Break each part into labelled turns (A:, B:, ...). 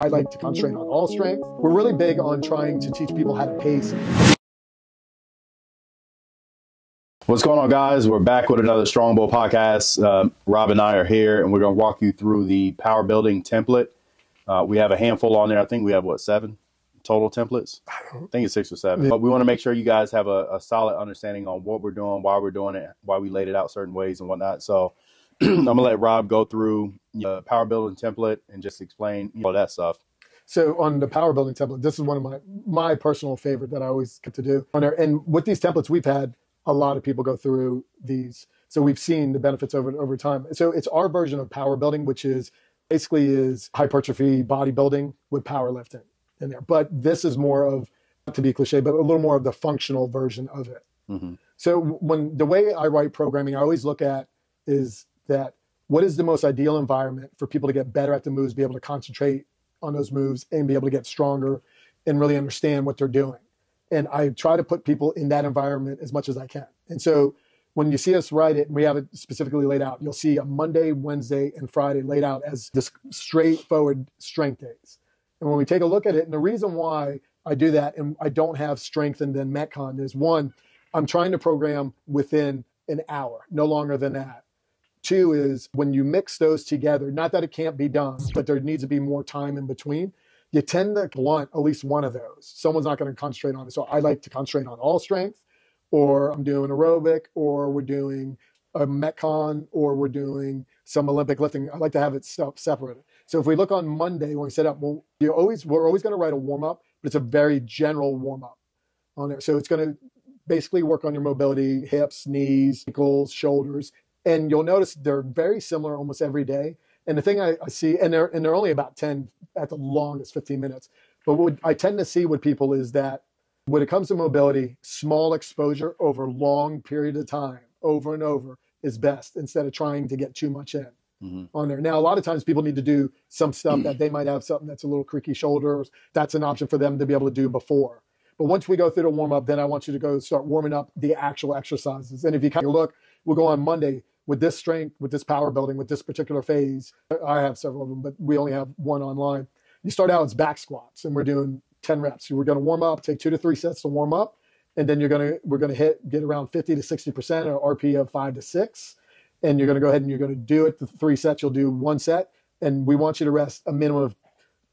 A: I like to concentrate on all strength. We're really big on trying to teach people how to pace.
B: What's going on, guys? We're back with another Strongbow podcast. Rob and I are here, and we're going to walk you through the power building template. We have a handful on there. I think we have, 7 total templates? I think it's 6 or 7. But we want to make sure you guys have a solid understanding on what we're doing, why we're doing it, why we laid it out certain ways and whatnot. So I'm going to let Rob go through the power building template and just explain all that stuff.
A: So on the power building template, this is one of my personal favorite that I always get to do on there. And with these templates, we've had a lot of people go through these. So we've seen the benefits over time. So it's our version of power building, which is basically hypertrophy bodybuilding with powerlifting in there. But this is more of, not to be cliche, but a little more of the functional version of it. Mm-hmm. So the way I write programming, I always look at is that what is the most ideal environment for people to get better at the moves, be able to concentrate on those moves and be able to get stronger and really understand what they're doing. And I try to put people in that environment as much as I can. And so when you see us write it, and we have it specifically laid out, you'll see a Monday, Wednesday, and Friday laid out as just straightforward strength days. And when we take a look at it, and the reason why I do that and I don't have strength and then Metcon is, one, I'm trying to program within an hour, no longer than that. 2 is when you mix those together, not that it can't be done, but there needs to be more time in between. You tend to blunt at least one of those. Someone's not going to concentrate on it. So I like to concentrate on all strength, or I'm doing aerobic, or we're doing a Metcon, or we're doing some Olympic lifting. I like to have it separated. So if we look on Monday when we set up, we're always going to write a warm-up, but it's a very general warm-up on there. So it's going to basically work on your mobility, hips, knees, ankles, shoulders. And you'll notice they're very similar almost every day. And the thing I see, and they're only about 10, at the longest 15 minutes. But what I tend to see with people is that when it comes to mobility, small exposure over long period of time, over and over, is best instead of trying to get too much in on there. Now, a lot of times people need to do some stuff that they might have something that's a little creaky shoulders. That's an option for them to be able to do before. But once we go through the warm up, then I want you to go start warming up the actual exercises. And if you kind of look, we'll go on Monday with this strength, with this power building, with this particular phase. I have several of them, but we only have one online. You start out as back squats, and we're doing 10 reps. We're going to warm up, take 2 to 3 sets to warm up, and then we're going to get around 50 to 60% or RP of 5 to 6. And you're going to go ahead and you're going to do it. The 3 sets, you'll do 1 set, and we want you to rest a minimum of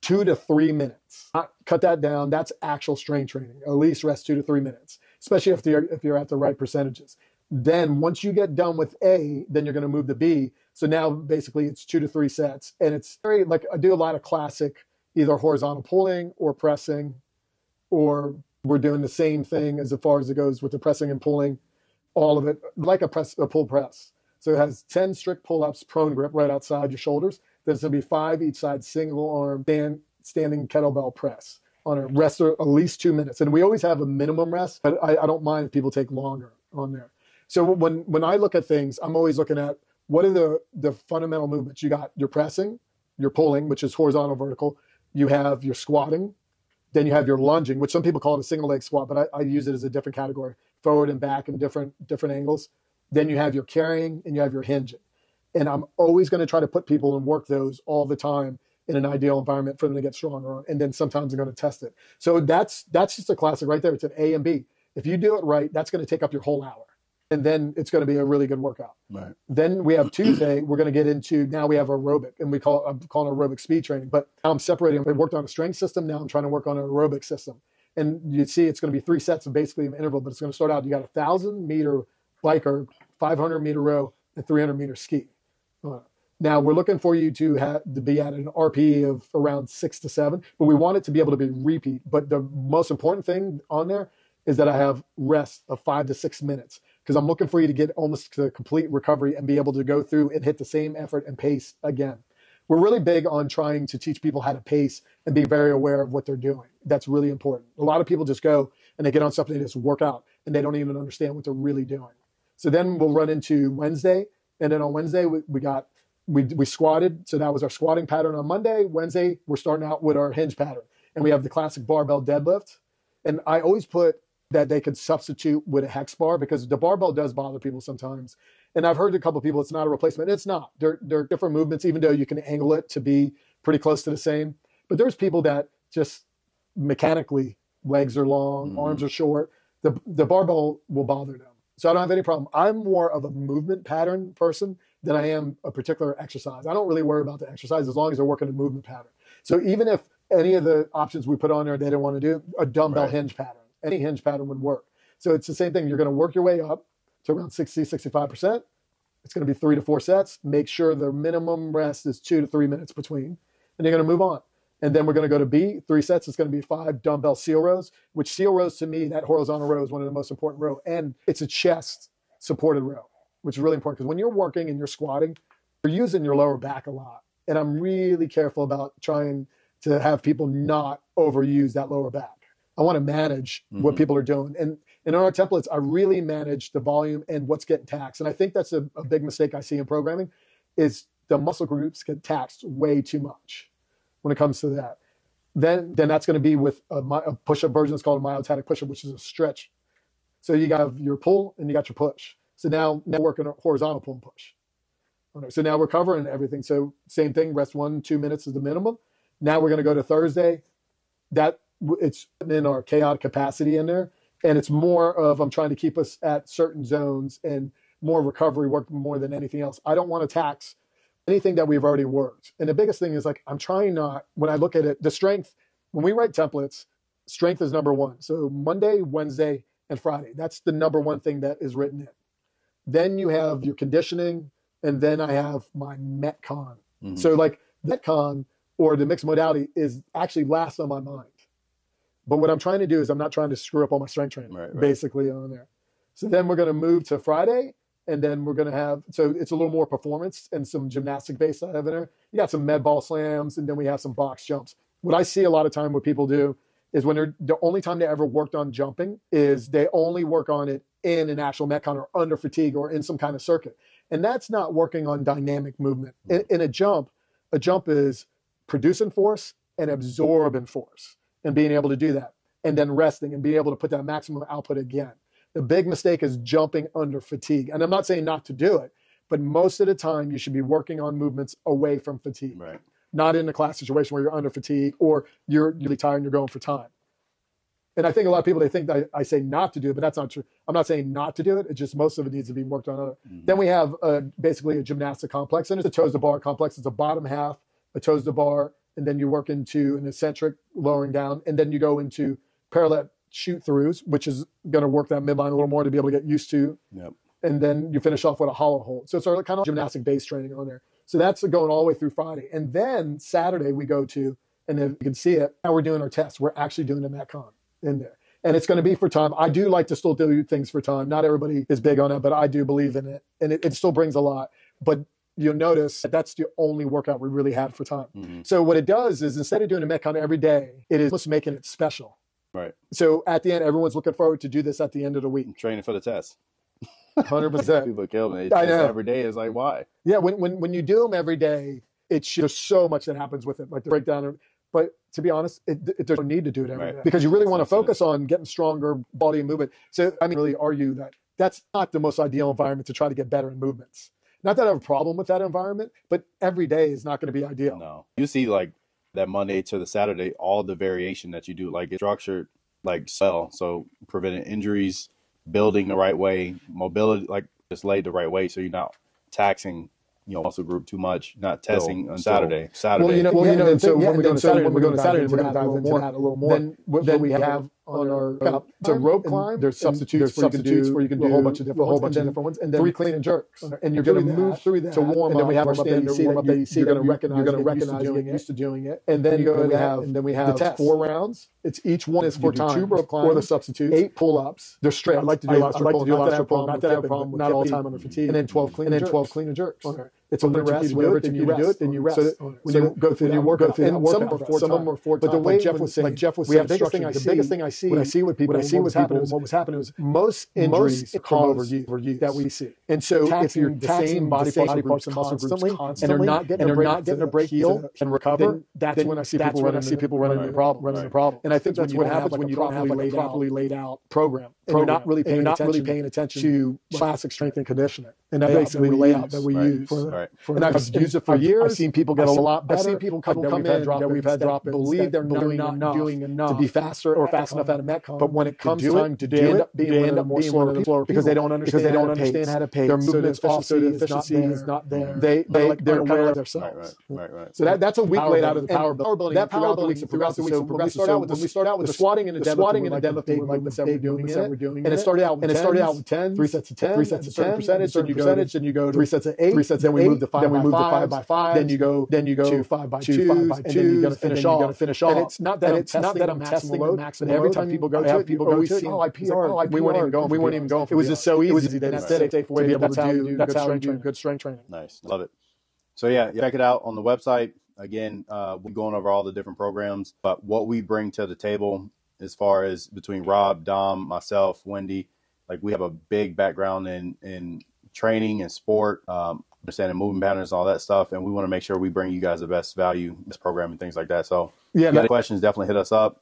A: 2 to 3 minutes. Not cut that down. That's actual strength training. At least rest 2 to 3 minutes, especially if you're at the right percentages. Then once you get done with A, then you're going to move to B. So now basically it's 2 to 3 sets. And it's very, like, I do a lot of classic, either horizontal pulling or pressing, or we're doing the same thing as far as it goes with the pressing and pulling, all of it, like a pull press. So it has 10 strict pull-ups, prone grip right outside your shoulders. There's going to be 5 each side, single arm, standing kettlebell press on a rest of at least 2 minutes. And we always have a minimum rest, but I don't mind if people take longer on there. So when I look at things, I'm always looking at what are the fundamental movements. You got your pressing, your pulling, which is horizontal, vertical. You have your squatting. Then you have your lunging, which some people call it a single leg squat, but I use it as a different category, forward and back in different angles. Then you have your carrying and you have your hinging. And I'm always going to try to put people and work those all the time in an ideal environment for them to get stronger. And then sometimes I'm going to test it. So that's just a classic right there. It's an A and B. If you do it right, that's going to take up your whole hour. And then it's going to be a really good workout. Right. Then we have Tuesday, we're going to get into, now we have aerobic, and I'm calling it aerobic speed training. But now I'm separating. I worked on a strength system. Now I'm trying to work on an aerobic system. And you see it's going to be 3 sets of basically an interval, but it's going to start out, you got 1,000-meter biker, 500-meter row, and 300-meter ski. Now we're looking for you to be at an RPE of around 6 to 7, but we want it to be able to be repeat. But the most important thing on there is that I have rest of 5 to 6 minutes, because I'm looking for you to get almost to complete recovery and be able to go through and hit the same effort and pace again. We're really big on trying to teach people how to pace and be very aware of what they're doing. That's really important. A lot of people just go and they get on something and just work out, and they don't even understand what they're really doing. So then we'll run into Wednesday, and then on Wednesday we squatted. So that was our squatting pattern on Monday. Wednesday, we're starting out with our hinge pattern, and we have the classic barbell deadlift. And I always put that they could substitute with a hex bar, because the barbell does bother people sometimes. And I've heard a couple of people, it's not a replacement. It's not. They're different movements, even though you can angle it to be pretty close to the same. But there's people that just mechanically, legs are long, arms are short. The barbell will bother them. So I don't have any problem. I'm more of a movement pattern person than I am a particular exercise. I don't really worry about the exercise as long as they're working a movement pattern. So even if any of the options we put on there they didn't want to do, a dumbbell hinge pattern, any hinge pattern would work. So it's the same thing. You're going to work your way up to around 65%. It's going to be 3 to 4 sets. Make sure the minimum rest is 2 to 3 minutes between. And you're going to move on. And then we're going to go to B, 3 sets. It's going to be 5 dumbbell seal rows, which seal rows to me, that horizontal row is one of the most important row. And it's a chest supported row, which is really important because when you're working and you're squatting, you're using your lower back a lot. And I'm really careful about trying to have people not overuse that lower back. I want to manage what people are doing. And in our templates, I really manage the volume and what's getting taxed. And I think that's a big mistake I see in programming is the muscle groups get taxed way too much when it comes to that. Then that's going to be with a push-up version. It's called a myostatic push-up, which is a stretch. So you got your pull and you got your push. So now we're working a horizontal pull and push. Okay, so now we're covering everything. So same thing, rest 1-2 minutes is the minimum. Now we're going to go to Thursday. It's in our chaotic capacity in there. And it's more of, I'm trying to keep us at certain zones and more recovery work more than anything else. I don't want to tax anything that we've already worked. And the biggest thing is like, I'm trying not, when I look at it, the strength, when we write templates, strength is number one. So Monday, Wednesday, and Friday, that's the number one thing that is written in. Then you have your conditioning, and then I have my Metcon. So like Metcon or the mixed modality is actually last on my mind. But what I'm trying to do is I'm not trying to screw up all my strength training, basically on there. So then we're going to move to Friday, and then we're going to have, so it's a little more performance and some gymnastic base I have in there. You got some med ball slams, and then we have some box jumps. What I see a lot of time what people do is when the only time they ever worked on jumping is they only work on it in an actual Metcon or under fatigue or in some kind of circuit. And that's not working on dynamic movement. In a jump is producing force and absorbing force and being able to do that. And then resting and being able to put that maximum output again. The big mistake is jumping under fatigue. And I'm not saying not to do it, but most of the time you should be working on movements away from fatigue. Right. Not in a class situation where you're under fatigue or you're really tired and you're going for time. And I think a lot of people, they think that I say not to do it, but that's not true. I'm not saying not to do it. It's just most of it needs to be worked on. Then we have basically a gymnastic complex, and it's a toes to bar complex. It's a bottom half, a toes to bar, and then you work into an eccentric lowering down, and then you go into parallel shoot throughs, which is going to work that midline a little more to be able to get used to. And then you finish off with a hollow hold. So it's sort of kind of gymnastic base training on there. So that's going all the way through Friday. And then Saturday we go to, and if you can see it, now we're doing our tests. We're actually doing the Metcon in there. And it's going to be for time. I do like to still do things for time. Not everybody is big on it, but I do believe in it. And it still brings a lot. But you'll notice that's the only workout we really had for time. So what it does is instead of doing a Metcon every day, it is just making it special. Right. So at the end, everyone's looking forward to do this at the end of the week.
B: Training for the test.
A: 100%.
B: People kill me.
A: I know.
B: Every day is like, why?
A: Yeah, when you do them every day, there's so much that happens with it, like the breakdown. But to be honest, there's no need to do it every day because you really want to focus on getting stronger body and movement. So I mean, really argue that that's not the most ideal environment to try to get better in movements. Not that I have a problem with that environment, but every day is not going to be ideal.
B: No. You see like that Monday to the Saturday, all the variation that you do, like it's structured like cell. So preventing injuries, building the right way, mobility, like just laid the right way. So you're not taxing, muscle group too much, not testing on Saturday.
A: Well, and so when we go to Saturday, we're going to dive into that a little more. Then what we have on our rope climb, there's substitutes where you can do a whole bunch of different ones, and then 3 clean and jerks. And you're going to move through that to warm up. And then we have our standard warm up that you see. You're going to recognize getting used to doing it. And then we have the 4 rounds. It's each one is 4 times. 2 rope climbs or the substitutes. 8 pull-ups. They're straight. I like to do a lot of pull-ups. Not that I have a problem with not all the time under fatigue. And then 12 clean and jerks. It's a rest. Whatever you do it, then you rest. So when you go through that workout, and some of them are 4 times. But the way Jeff was saying, the biggest thing I see with people, what was happening was most injuries come overuse that we see. And so if you're taxing body parts and muscle groups constantly, and they're not getting a break, heal, and recover, that's when I see people running into the problem. And I think that's what happens when you don't have a properly laid out program. And you're not really paying attention to classic strength and conditioning. And that's basically the layout that we use. And I've used it for years. I've seen people get a lot better. I've seen people come in that we've had drop-ins believe they're not doing enough to be faster or fast enough at a Metcon. But when it comes time to do it, end up being more slower people because they don't understand how to pace. Their movements off, so the efficiency is not there. They're aware of themselves.
B: Right.
A: So that's a week laid out of the power building. That power building throughout the week. So when we start out with the squatting and the deadlifting, like we said we're doing it. And it started out with 10, 3 sets of 10, 3 sets of 10, percentage, and you go to 3 sets of 8, then we move to 5 by 5, then you go to 5 by 2, and then you got to finish off. And it's not that I'm testing the max, and every time people go to it, I PR. We weren't even going. It was just so easy that instead of to be able to do good strength training.
B: Nice, love it. So yeah, check it out on the website. Again, we're going over all the different programs, but what we bring to the table as far as between Rob, Dom, myself, Wendy, like we have a big background in training and sport, understanding movement patterns, all that stuff. And we want to make sure we bring you guys the best value, best program and things like that. So yeah, if you got any questions, definitely hit us up.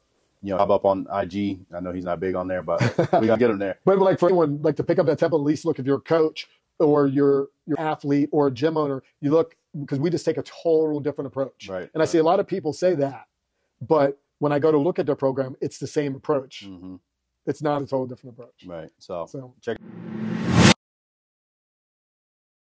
B: Hop up on IG. I know he's not big on there, but we got to get him there.
A: But like for anyone, like to pick up that template, at least look, if you're a coach or your athlete or a gym owner, you look, because we just take a total different approach.
B: Right.
A: And I see a lot of people say that, but when I go to look at their program, it's the same approach. Mm-hmm. It's not a total different approach.
B: Right. So check.